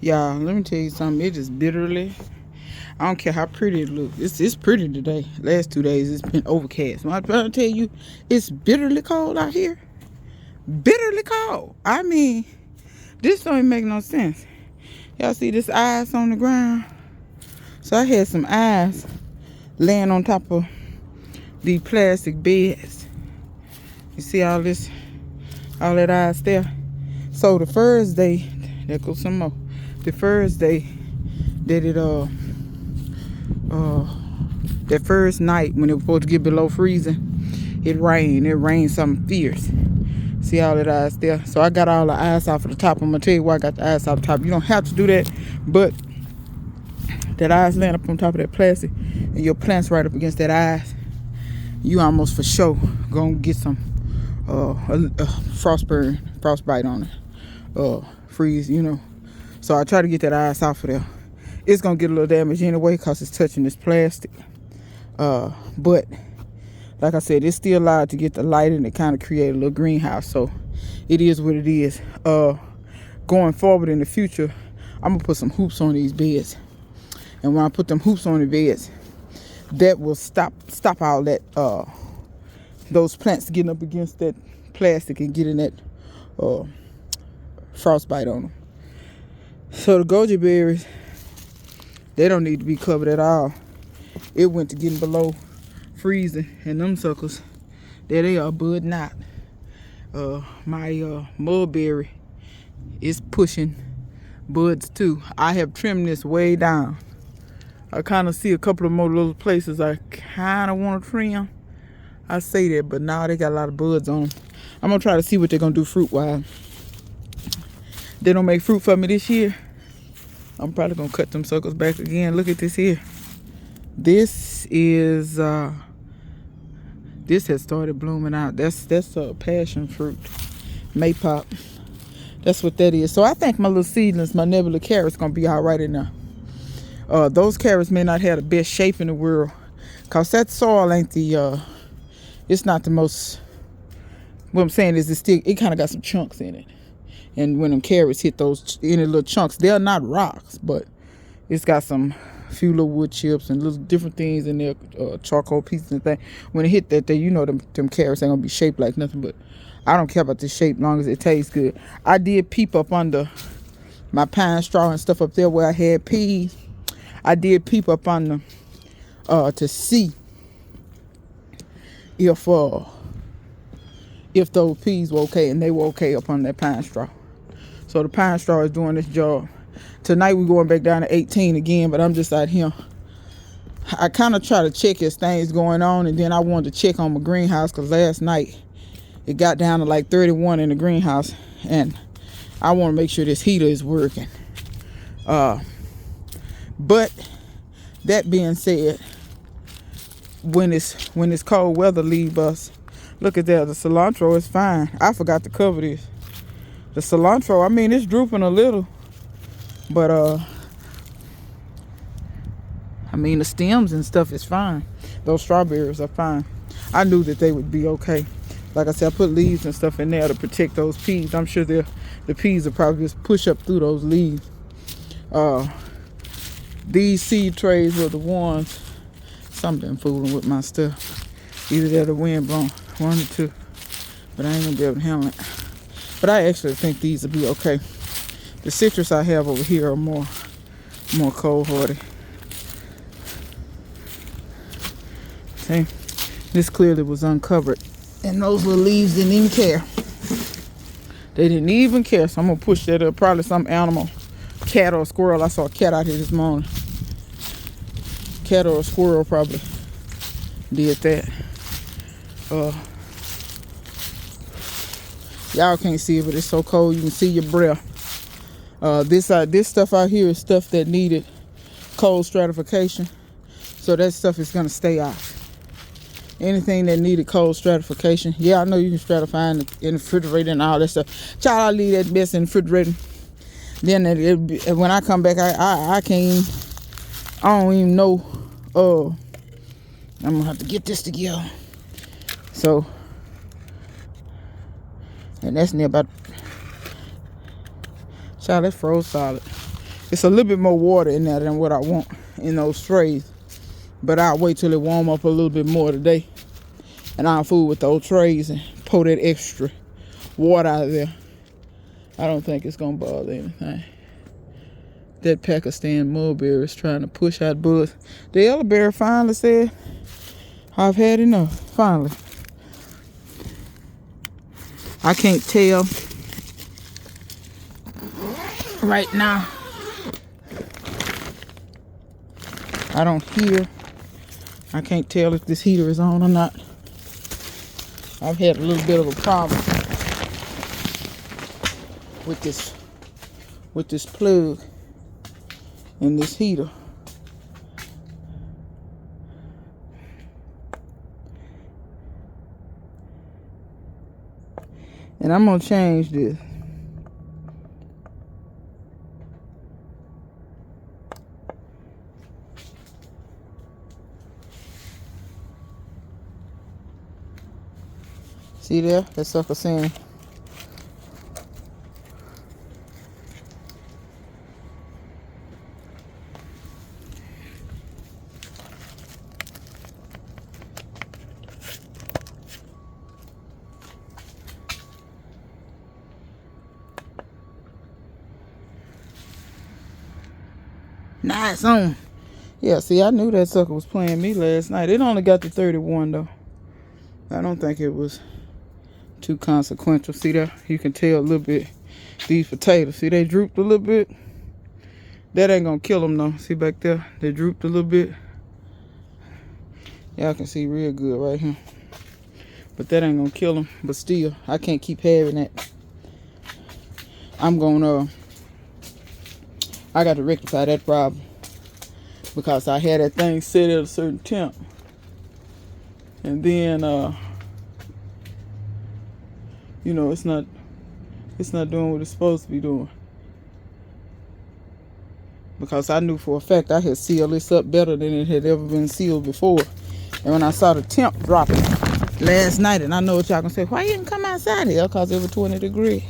Y'all, let me tell you something. It is bitterly. I don't care how pretty it looks. It's pretty today. Last 2 days it's been overcast. When I'm trying to tell you, it's bitterly cold out here. Bitterly cold. I mean, this don't even make no sense. Y'all see this ice on the ground? So I had some ice laying on top of these plastic beds. You see all that ice there? So the first day, there goes some more. The first day that that first night when it was supposed to get below freezing, it rained. It rained something fierce. See all that ice there? So I got all the ice off of the top. I'm gonna tell you why I got the ice off the top. You don't have to do that, but that ice laying up on top of that plastic and your plants right up against that ice, you almost for sure gonna get some frostbite on it, freeze, you know. So I try to get that ice off of there. It's gonna get a little damage anyway because it's touching this plastic, but like I said, it's still allowed to get the light and it kind of create a little greenhouse. So it is what it is. Going forward in the future, I'm gonna put some hoops on these beds, and when I put them hoops on the beds, that will stop all that those plants getting up against that plastic and getting that frostbite on them. So the goji berries, they don't need to be covered at all. It went to getting below freezing, and them suckers, there they are budding out. My mulberry is pushing buds too. I have trimmed this way down. I kind of see a couple of more little places I kind of want to trim. I say that, but now they got a lot of buds on them. I'm gonna try to see what they're gonna do fruit wise. They don't make fruit for me this year. I'm probably gonna cut them suckers back again. Look at this here. This is this has started blooming out. That's a passion fruit, maypop. That's what that is. So I think my little seedlings, my nebula carrots, gonna be all right in there. Those carrots may not have the best shape in the world, cause that soil ain't the it's not the most. What I'm saying is it kind of got some chunks in it. And when them carrots hit those any little chunks, they're not rocks, but it's got some few little wood chips and little different things in there, charcoal pieces and things. When it hit that, you know them carrots ain't gonna be shaped like nothing. But I don't care about the shape, long as it tastes good. I did peep up under my pine straw and stuff up there where I had peas. I did peep up on them to see if those peas were okay, and they were okay up on that pine straw. So the pine straw is doing this job. Tonight we're going back down to 18 again, but I'm just out here. I kind of try to check as things going on, and then I wanted to check on my greenhouse because last night it got down to like 31 in the greenhouse, and I want to make sure this heater is working. But that being said, when it's cold weather leave us, look at that, the cilantro is fine. I forgot to cover this. The cilantro, I mean, it's drooping a little, but I mean, the stems and stuff is fine. Those strawberries are fine. I knew that they would be okay. Like I said, I put leaves and stuff in there to protect those peas. I'm sure the peas will probably just push up through those leaves. These seed trays were the ones, something fooling with my stuff. Either that or wind blown, one or two. But I ain't gonna be able to handle it. But I actually think these will be okay. The citrus I have over here are more cold hardy. See, this clearly was uncovered, and those little leaves didn't even care. They didn't even care. So I'm gonna push that up. Probably some animal, cat or a squirrel. I saw a cat out here this morning. Cat or a squirrel probably did that. Y'all can't see it, but it's so cold you can see your breath. This stuff out here is stuff that needed cold stratification, so that stuff is gonna stay out. Anything that needed cold stratification, yeah, I know you can stratify in the refrigerator and all that stuff. Child, I leave that mess in the refrigerator. Then when I come back, I can't. I don't even know. I'm gonna have to get this together. So, and that's near about. Child, that's froze solid. It's a little bit more water in there than what I want in those trays. But I'll wait till it warm up a little bit more today. And I'll fool with those trays and pour that extra water out of there. I don't think it's going to bother anything. That Pakistan mulberry is trying to push out buds. The elderberry finally said, I've had enough. Finally. I can't tell right now. I don't hear. I can't tell if this heater is on or not. I've had a little bit of a problem with this plug in this heater. And I'm gonna change this. See there? That sucker saying. Nah, it's on. Yeah, see, I knew that sucker was playing me last night. It only got to 31 though. I don't think it was too consequential. See there? You can tell a little bit. These potatoes, see, they drooped a little bit. That ain't gonna kill them though. See back there? They drooped a little bit. Y'all can see real good right here. But that ain't gonna kill them. But still, I can't keep having that. I'm gonna, I got to rectify that problem. Because I had that thing set at a certain temp. And then, you know, it's not doing what it's supposed to be doing. Because I knew for a fact I had sealed this up better than it had ever been sealed before. And when I saw the temp dropping last night, and I know what y'all gonna say, why you didn't come outside here? Because it was 20 degrees.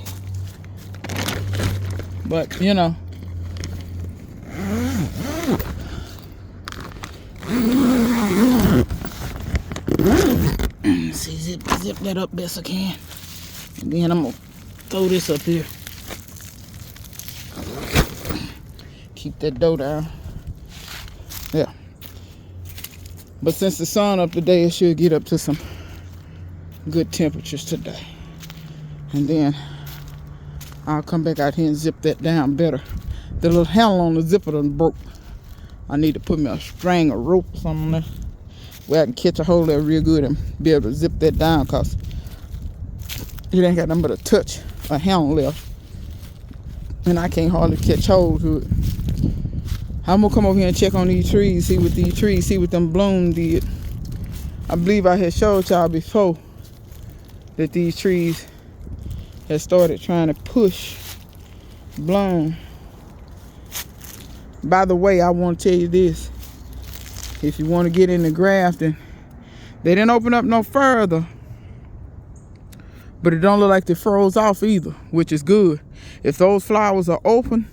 But, you know. See, zip that up best I can. And then I'm gonna throw this up here. Keep that dough down. Yeah. But since the sun up today, it should get up to some good temperatures today. And then I'll come back out here and zip that down better. The little handle on the zipper done broke. I need to put me a string or rope or something on there where I can catch a hold of it real good and be able to zip that down, because it ain't got nothing but a touch, a handle left. And I can't hardly catch hold to it. I'm gonna come over here and check on these trees, see what them bloom did. I believe I had showed y'all before that these trees had started trying to push bloom. By the way, I want to tell you this. If you want to get into grafting, they didn't open up no further. But it don't look like they froze off either, which is good. If those flowers are open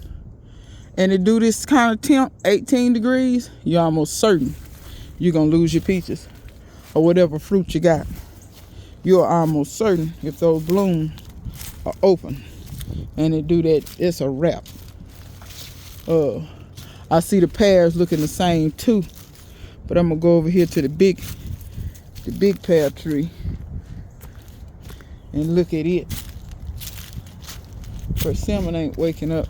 and it do this kind of temp, 18 degrees, you're almost certain you're going to lose your peaches or whatever fruit you got. You're almost certain if those blooms are open and it do that, it's a wrap. I see the pears looking the same too. But I'm gonna go over here to the big pear tree and look at it. Persimmon ain't waking up.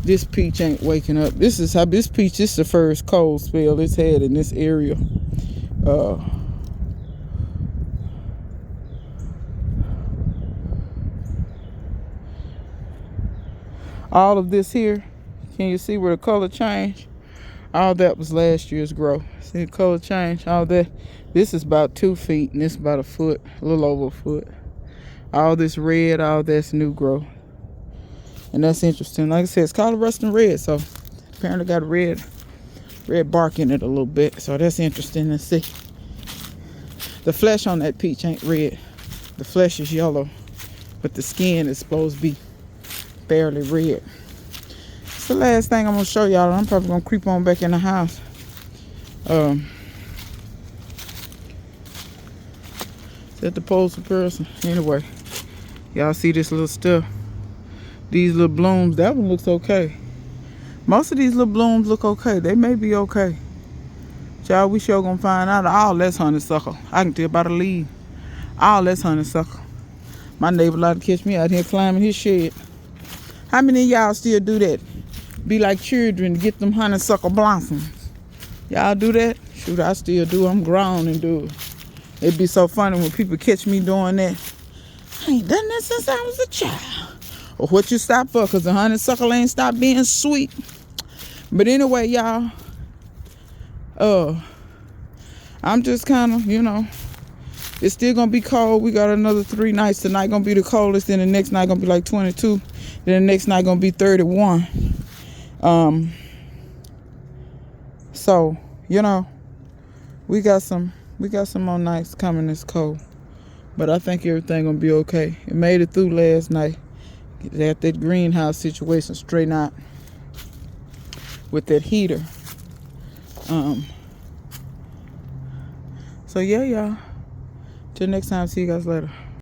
This peach ain't waking up. This is the first cold spell it's had in this area. All of this here, can you see where the color changed? All that was last year's growth. See the color change? All that. This is about 2 feet and this is about a foot, a little over a foot. All this red, all that's new growth. And that's interesting. Like I said, it's called rusting red, so apparently got red bark in it a little bit. So that's interesting to see. The flesh on that peach ain't red. The flesh is yellow, but the skin is supposed to be barely red. the last thing I'm gonna show y'all. I'm probably gonna creep on back in the house. Is that the postal person? Anyway, y'all see this little stuff? These little blooms. That one looks okay. Most of these little blooms look okay. They may be okay. Y'all, we sure gonna find out. All that's honeysuckle. I can tell by the leaf. All that's honeysuckle. My neighbor like to catch me out here climbing his shed. How many of y'all still do that? Be like children to get them honeysuckle blossoms. Y'all do that? Shoot, I still do. I'm grown and do it. It'd be so funny when people catch me doing that. I ain't done that since I was a child. Or what you stop for, because the honeysuckle ain't stopped being sweet. But anyway, y'all, I'm just kind of, it's still going to be cold. We got another 3 nights. Tonight going to be the coldest. Then the next night going to be like 22. Then the next night going to be 31. So, we got some more nights coming this cold. But I think everything going to be okay. It made it through last night. Got that greenhouse situation straightened out with that heater. So yeah, y'all. Till next time, see you guys later.